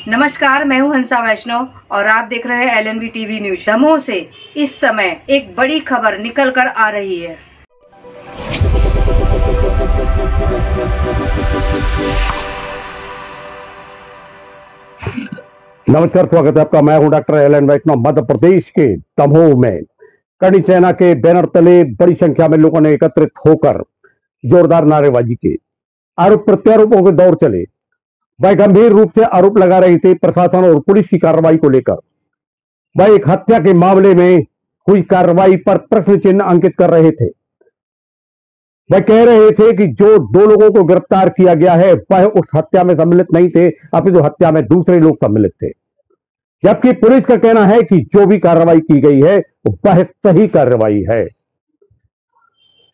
नमस्कार, मैं हूं हंसा वैष्णव और आप देख रहे हैं LNV टीवी न्यूज। दमोह से इस समय एक बड़ी खबर निकल कर आ रही है। नमस्कार, स्वागत है आपका। मैं हूं डॉक्टर एलन वैष्णव। मध्य प्रदेश के दमोह में करणी सेना के बैनर तले बड़ी संख्या में लोगों ने एकत्रित होकर जोरदार नारेबाजी की। आरोप प्रत्यारोपों के दौर चले। वह गंभीर रूप से आरोप लगा रहे थे प्रशासन और पुलिस की कार्रवाई को लेकर। वह एक हत्या के मामले में हुई कार्रवाई पर प्रश्न चिन्ह अंकित कर रहे थे। वह कह रहे थे कि जो 2 लोगों को गिरफ्तार किया गया है वह उस हत्या में सम्मिलित नहीं थे, अपितु हत्या में दूसरे लोग सम्मिलित थे। जबकि पुलिस का कहना है कि जो भी कार्रवाई की गई है वह सही कार्रवाई है।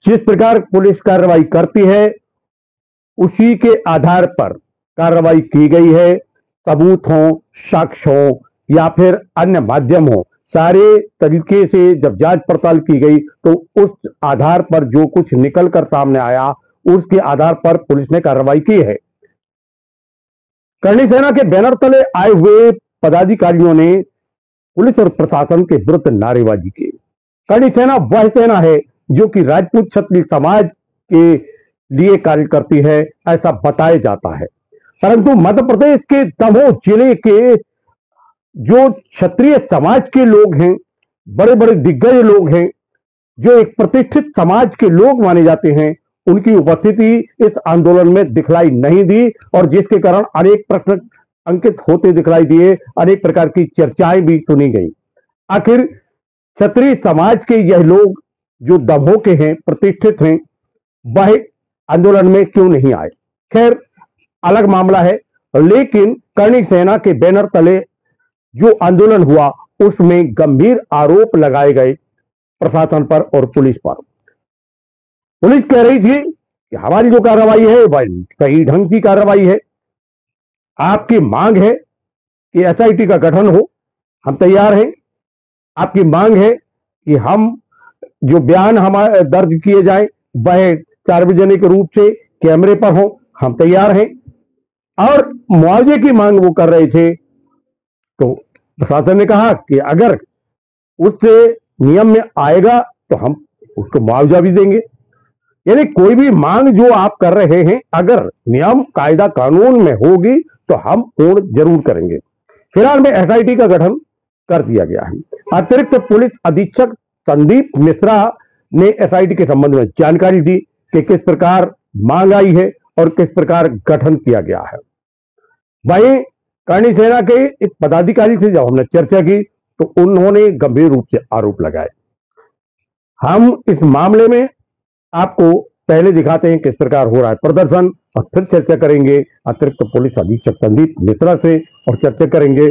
जिस प्रकार पुलिस कार्रवाई करती है उसी के आधार पर कार्रवाई की गई है। सबूत हो, साक्ष्य हो या फिर अन्य माध्यम हो, सारे तरीके से जब जांच पड़ताल की गई तो उस आधार पर जो कुछ निकल कर सामने आया उसके आधार पर पुलिस ने कार्रवाई की है। करणी सेना के बैनर तले आए हुए पदाधिकारियों ने पुलिस और प्रशासन के विरुद्ध नारेबाजी की। करणी सेना वह सेना है जो कि राजपूत क्षत्रिय समाज के लिए कार्य करती है, ऐसा बताया जाता है। परंतु मध्य प्रदेश के दमोह जिले के जो क्षत्रिय समाज के लोग हैं, बड़े बड़े दिग्गज लोग हैं, जो एक प्रतिष्ठित समाज के लोग माने जाते हैं, उनकी उपस्थिति इस आंदोलन में दिखलाई नहीं दी और जिसके कारण अनेक प्रश्न अंकित होते दिखलाई दिए, अनेक प्रकार की चर्चाएं भी सुनी गई। आखिर क्षत्रिय समाज के यह लोग जो दमोह के हैं, प्रतिष्ठित हैं, वह आंदोलन में क्यों नहीं आए? खैर, अलग मामला है। लेकिन करणी सेना के बैनर तले जो आंदोलन हुआ उसमें गंभीर आरोप लगाए गए प्रशासन पर और पुलिस पर। पुलिस कह रही थी कि हमारी जो कार्रवाई है वह सही ढंग की कार्रवाई है। आपकी मांग है कि SIT का गठन हो, हम तैयार हैं। आपकी मांग है कि हम जो बयान हमारे दर्ज किए जाए वह सार्वजनिक रूप से कैमरे पर हो, हम तैयार हैं। और मुआवजे की मांग वो कर रहे थे तो प्रशासन ने कहा कि अगर उससे नियम में आएगा तो हम उसको मुआवजा भी देंगे। यानी कोई भी मांग जो आप कर रहे हैं अगर नियम कायदा कानून में होगी तो हम पूर्ण जरूर करेंगे। फिलहाल में SIT का गठन कर दिया गया है। अतिरिक्त पुलिस अधीक्षक संदीप मिश्रा ने SIT के संबंध में जानकारी दी कि किस प्रकार मांग आई है और किस प्रकार गठन किया गया है। वहीं करणी सेना के एक पदाधिकारी से जब हमने चर्चा की तो उन्होंने गंभीर रूप से आरोप लगाए। हम इस मामले में आपको पहले दिखाते हैं किस प्रकार हो रहा है प्रदर्शन और फिर चर्चा करेंगे अतिरिक्त पुलिस अधीक्षक संदीप मिश्रा से और चर्चा करेंगे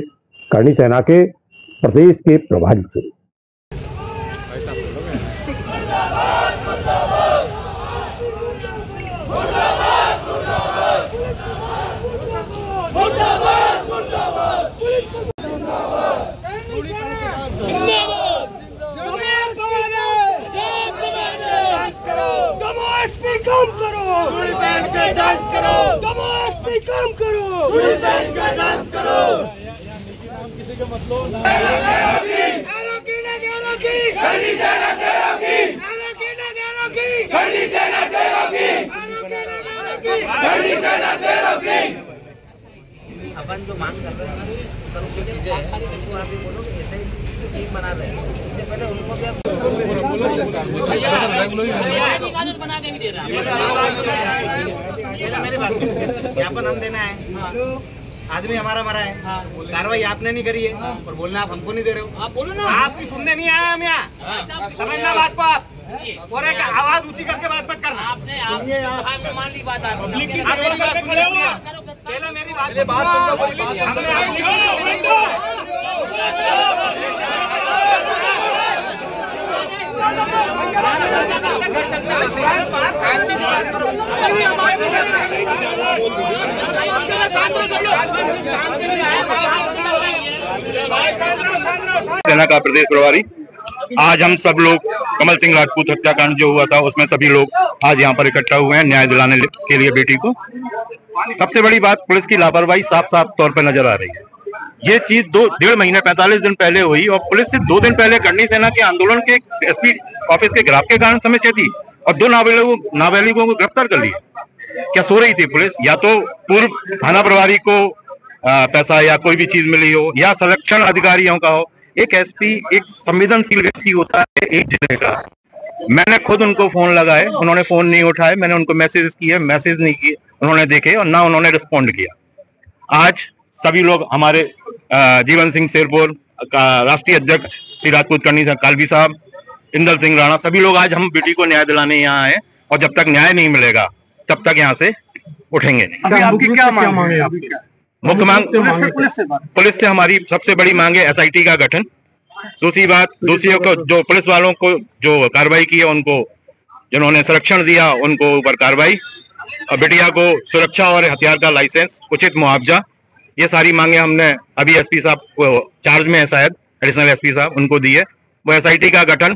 करणी सेना के प्रदेश के प्रभारी से। काम करो, डांस करो, काम करो, डांस करो। किसी का मतलब अपन जो मांग कर रहे हैं सर उसी चीजें हैं, उनको आप भी बोलो कि ऐसे ही टीम बना रहे हैं। इससे पहले उनको भी आप बना के भी दे रहा है। मेरी बात ज्ञापन हम देना है, आदमी हमारा मरा है, कार्रवाई आपने नहीं करी है और बोलना आप हमको नहीं दे रहे हो। आप बोलो ना, आपकी सुनने नहीं आया हम यहाँ, समझना बात को आप और एक आवाज ऊंची करके बात मत करना। आपने मान ली बात, पहले मेरी बात सेना का प्रदेश प्रभारी। आज हम सब लोग कमल सिंह राजपूत हत्याकांड जो हुआ था उसमें सभी लोग आज यहाँ पर इकट्ठा हुए हैं न्याय दिलाने के लिए बेटी को। सबसे बड़ी बात पुलिस की लापरवाही साफ साफ तौर पर नजर आ रही है। ये चीज 1.5 महीने 45 दिन पहले हुई और पुलिस सिर्फ 2 दिन पहले करनी सेना के आंदोलन के एसपी ऑफिस के गिराव के कारण समय थी और 2 नाबालिगों को गिरफ्तार कर लिया। क्या सो रही थी पुलिस? या तो पूर्व थाना प्रभारी को पैसा या कोई भी चीज मिली हो या संरक्षण अधिकारियों का हो। एक एसपी एक संवेदनशील व्यक्ति होता है एक जिले का। मैंने खुद उनको फोन लगाए, उन्होंने फोन नहीं उठाए। मैंने उनको मैसेज किए, मैसेज नहीं किए उन्होंने देखे और ना उन्होंने रिस्पॉन्ड किया। आज सभी लोग हमारे जीवन सिंह शेरपुर का राष्ट्रीय अध्यक्ष श्री राजपूत करनी कालवी साहब, इंदल सिंह राणा, सभी लोग आज हम बेटी को न्याय दिलाने यहाँ आए और जब तक न्याय नहीं मिलेगा तब तक यहाँ से उठेंगे। अभी आपकी क्या मांग है? मुख्य मांग पुलिस से हमारी सबसे बड़ी मांग है एसआईटी का गठन। दूसरी बात, दोषियों को जो पुलिस वालों को जो कार्रवाई की है उनको, जिन्होंने संरक्षण दिया उनको ऊपर कार्रवाई, और बिटिया को सुरक्षा और हथियार का लाइसेंस, उचित मुआवजा, ये सारी मांगे हमने अभी एसपी साहब को चार्ज में है शायद एडिशनल एसपी साहब, उनको दी है। वो एसआईटी का गठन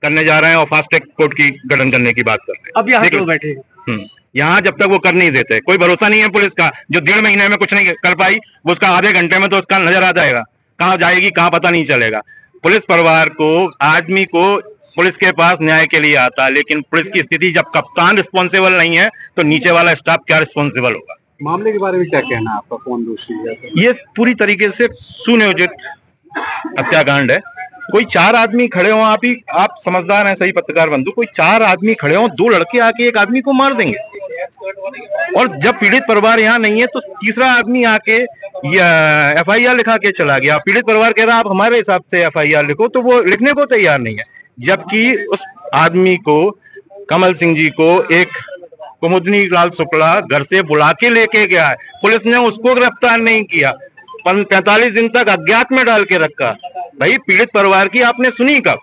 करने जा रहे हैं और फास्ट ट्रैक कोर्ट की गठन करने की बात कर रहे हैं। अब यहाँ क्यों बैठे? यहाँ जब तक वो कर नहीं देते, कोई भरोसा नहीं है पुलिस का। जो 1.5 महीने में कुछ नहीं कर पाई वो उसका आधे घंटे में तो उसका नजर आ जाएगा, कहाँ जाएगी कहाँ पता नहीं चलेगा। पुलिस परिवार को, आदमी को पुलिस के पास न्याय के लिए आता है, लेकिन पुलिस की स्थिति जब कप्तान रिस्पॉन्सिबल नहीं है तो नीचे वाला स्टाफ क्या रिस्पॉन्सिबल होगा? मामले के बारे में क्या कहना है आपका? कौन दोषी है? ये पूरी तरीके से सुनियोजित हत्याकांड है। कोई 4 आदमी खड़े हो, आप समझदार हैं, सही पत्रकार बंधु, कोई 4 आदमी खड़े हो, 2 लड़के आके एक आदमी को मार देंगे और जब पीड़ित परिवार यहाँ नहीं है तो तीसरा आदमी आके एफआईआर लिखा के चला गया। पीड़ित परिवार कह रहा आप हमारे हिसाब से एफआईआर लिखो, तो वो लिखने को तैयार नहीं है। जबकि उस आदमी को, कमल सिंह जी को, एक कुमुदनी लाल शुक्ला घर से बुला के लेके गया है, पुलिस ने उसको गिरफ्तार नहीं किया, 45 दिन तक अज्ञात में डाल के रखा। भाई पीड़ित परिवार की आपने सुनी कब?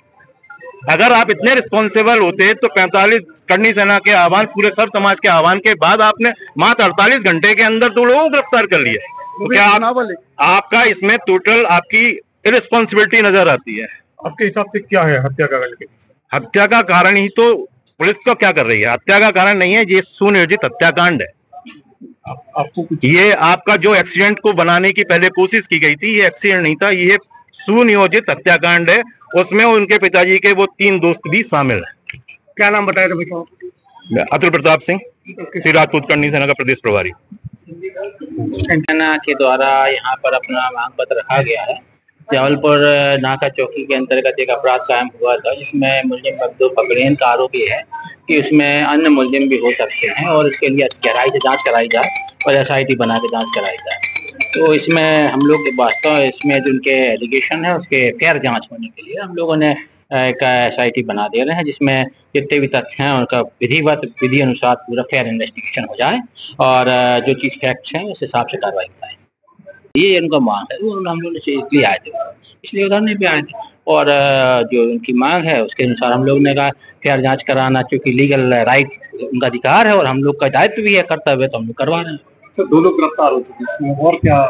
अगर आप इतने रिस्पॉन्सिबल होते तो 45 करनी सेना के आह्वान, पूरे सब समाज के आह्वान के बाद आपने मात्र 48 घंटे के अंदर 2 लोगों को गिरफ्तार कर लिया। तो क्या आपका इसमें टोटल आपकी इरिस्पॉन्सिबिलिटी नजर आती है? आपके हिसाब से क्या है हत्या का? हत्या का कारण ही तो पुलिस तो क्या कर रही है, हत्या का कारण नहीं है, ये सुनियोजित हत्याकांड है। आपको ये आपका जो एक्सीडेंट को बनाने की पहले कोशिश की गई थी, ये एक्सीडेंट नहीं था, ये सुनियोजित हत्याकांड है। उसमें उनके पिताजी के वो 3 दोस्त भी शामिल हैं। क्या नाम बताया था भैया? अतुल प्रताप सिंह, श्री राजपूत करनी सेना का प्रदेश प्रभारी। सेना के द्वारा यहाँ पर अपना मांग पत्र रखा गया है। जबलपुर नाका चौकी के अंतर्गत एक अपराध कायम हुआ था जिसमें मुलजिम 2 पकड़ेन का आरोप ये है कि उसमें अन्य मुलजिम भी हो सकते हैं और इसके लिए गहराई से जांच कराई जाए और एसआईटी बना के जांच कराई जाए। तो इसमें हम लोग वास्तव इसमें जो उनके एलिगेशन है उसके फेयर जांच होने के लिए हम लोगों ने एक एसआईटी बना दे रहे हैं, जिसमें जितने भी तथ्य हैं उनका विधि अनुसार पूरा फेयर इन्वेस्टिगेशन हो जाए और जो चीज फैक्ट्स हैं उस हिसाब से कार्रवाई कराएं। ये उनका मांग है, वो हम लोग इसलिए आए थे, इसलिए उधरने पे आए थे और जो उनकी मांग है उसके अनुसार हम लोग ने कहा फेयर जांच कराना, क्योंकि लीगल राइट उनका अधिकार है और हम लोग का दायित्व भी है, कर्तव्य, तो हम लोग करवा रहे हैं। सर 2 लोग गिरफ्तार हो चुके, इसमें और क्या?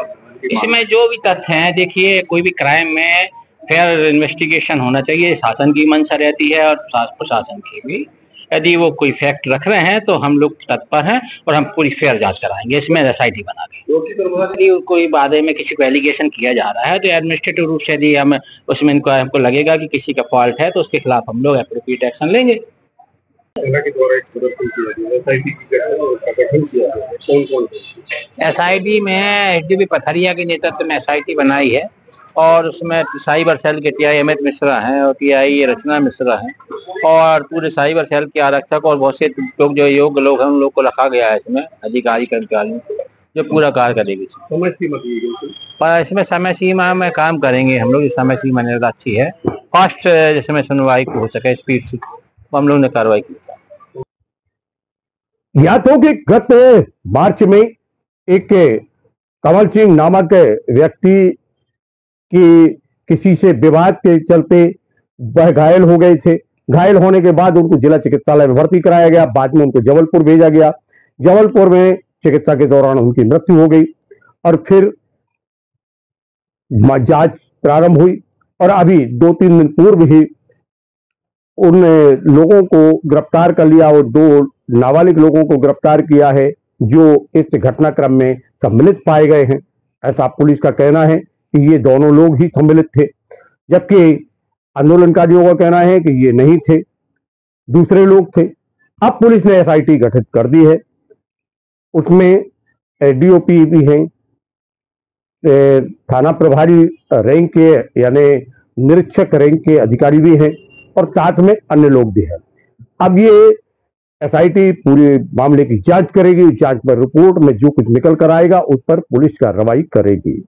इसमें जो भी तथ्य हैं, देखिए कोई भी क्राइम में फेयर इन्वेस्टिगेशन होना चाहिए, शासन की मंशा रहती है और प्रशासन की भी। यदि वो कोई फैक्ट रख रहे हैं तो हम लोग तत्पर हैं और हम पूरी फेयर जांच कराएंगे, इसमें एसआईटी बना के। यदि कोई बारे में किसी को एलिगेशन किया जा रहा है तो एडमिनिस्ट्रेटिव रूप से यदि हम उसमें हमको लगेगा कि किसी का फॉल्ट है तो उसके खिलाफ हम लोग एप्रोप्रिएट एक्शन लेंगे। एसआईटी में एसडीपी पथरिया के नेतृत्व में एसआईटी बनाई है और उसमें साइबर सेल के टीआई अमित मिश्रा हैं और टीआई रचना मिश्रा हैं और पूरे साइबर सेल के आरक्षक और बहुत से लोग जो योग्य लोग हैं उन लोग को रखा गया है इसमें, अधिकारी कर्मचारी जो पूरा कार्य करेगी। पर इसमें समय सीमा में काम करेंगे हम लोग, इस समय सीमा निर्धारित अच्छी है, फास्ट जिसमें सुनवाई हो सके स्पीड से, तो हम लोग ने कार्रवाई की। या तो कि गत मार्च में एक कमल सिंह नामक व्यक्ति की किसी से विवाद के चलते वह घायल हो गए थे। घायल होने के बाद उनको जिला चिकित्सालय में भर्ती कराया गया, बाद में उनको जबलपुर भेजा गया। जबलपुर में चिकित्सा के दौरान उनकी मृत्यु हो गई और फिर जांच प्रारंभ हुई और अभी 2-3 दिन पूर्व ही उन लोगों को गिरफ्तार कर लिया और 2 नाबालिग लोगों को गिरफ्तार किया है जो इस घटनाक्रम में सम्मिलित पाए गए हैं। ऐसा पुलिस का कहना है। कि ये दोनों लोग ही सम्मिलित थे, जबकि आंदोलनकारियों का कहना है कि ये नहीं थे, दूसरे लोग थे। अब पुलिस ने एसआईटी गठित कर दी है, उसमें डीओपी भी हैं, थाना प्रभारी रैंक के यानी निरीक्षक रैंक के अधिकारी भी हैं और साथ में अन्य लोग भी हैं। अब ये एसआईटी पूरे मामले की जांच करेगी, जांच पर रिपोर्ट में जो कुछ निकल कर आएगा उस पर पुलिस कार्रवाई करेगी।